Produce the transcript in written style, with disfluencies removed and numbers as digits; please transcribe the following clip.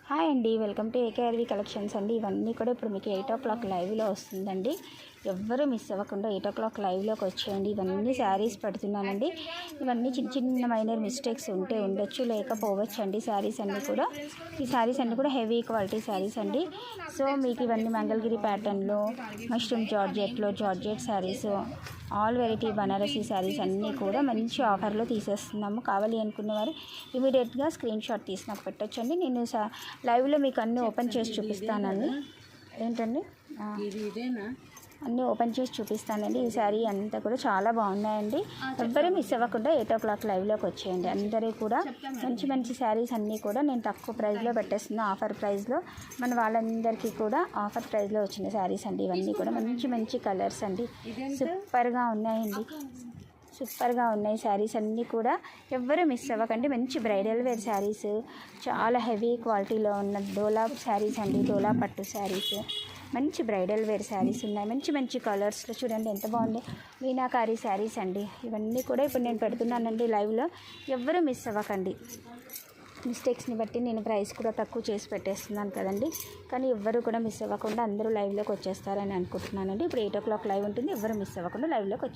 Hi అండి, welcome to ఏకేఆర్వి collections అండి. ఇవన్నీ కూడా ఇప్పుడు మీకు 8 o'clock లైవ్లో వస్తుందండి. ఎవ్వరూ మిస్ అవ్వకుండా 8 o'clock లైవ్లోకి వచ్చేయండి. ఇవన్నీ శారీస్ పెడుతున్నానండి. ఇవన్నీ చిన్న చిన్న మైనర్ మిస్టేక్స్ ఉంటే ఉండొచ్చు, లేకపోవచ్చు అండి. శారీస్ అన్నీ కూడా ఈ శారీస్ అన్నీ కూడా హెవీ క్వాలిటీ శారీస్ అండి. సో మీకు ఇవన్నీ మంగళగిరి ప్యాటర్న్లో, mushroom georgette saris, all variety Banarasi saris అన్నీ కూడా మంచి ఆఫర్లో తీసేస్తున్నాము. కావాలి అనుకునేవారు ఇమీడియట్గా స్క్రీన్ షాట్ తీసి నాకు పెట్టొచ్చండి. నేను లైవ్లో మీకు అన్నీ ఓపెన్ చేసి చూపిస్తానండి. ఏంటండి అన్నీ ఓపెన్ చేసి చూపిస్తానండి. ఈ శారీ అంతా కూడా చాలా బాగున్నాయండి. ఎవ్వరూ మిస్ అవ్వకుండా 8 o'clock లైవ్లోకి వచ్చేయండి. అందరూ కూడా మంచి మంచి శారీస్ అన్నీ కూడా నేను తక్కువ ప్రైస్లో పెట్టేస్తున్నాను, ఆఫర్ ప్రైస్లో. మన వాళ్ళందరికీ కూడా ఆఫర్ ప్రైస్లో వచ్చిన శారీస్ అండి. ఇవన్నీ కూడా మంచి మంచి కలర్స్ అండి. సూపర్గా ఉన్నాయి శారీస్ అన్నీ కూడా. ఎవ్వరూ మిస్ అవ్వకండి. మంచి బ్రైడల్ వేర్ శారీస్, చాలా హెవీ క్వాలిటీలో ఉన్న డోలా శారీస్ అండి. డోలా పట్టు శారీస్, మంచి బ్రైడల్ వేర్ శారీస్ ఉన్నాయి. మంచి మంచి కలర్స్లో చూడండి ఎంత బాగుంది. మీనాకారి శారీస్ అండి. ఇవన్నీ కూడా ఇప్పుడు నేను పెడుతున్నానండి లైవ్లో. ఎవ్వరూ మిస్ అవ్వకండి. మిస్టేక్స్ని బట్టి నేను ప్రైస్ కూడా తక్కువ చేసి పెట్టేస్తున్నాను కదండి. కానీ ఎవ్వరూ కూడా మిస్ అవ్వకుండా అందరూ లైవ్లోకి వచ్చేస్తారని అనుకుంటున్నానండి. ఇప్పుడు 8 o'clock లైవ్ ఉంటుంది. ఎవ్వరూ మిస్ అవ్వకుండా లైవ్లోకి వచ్చి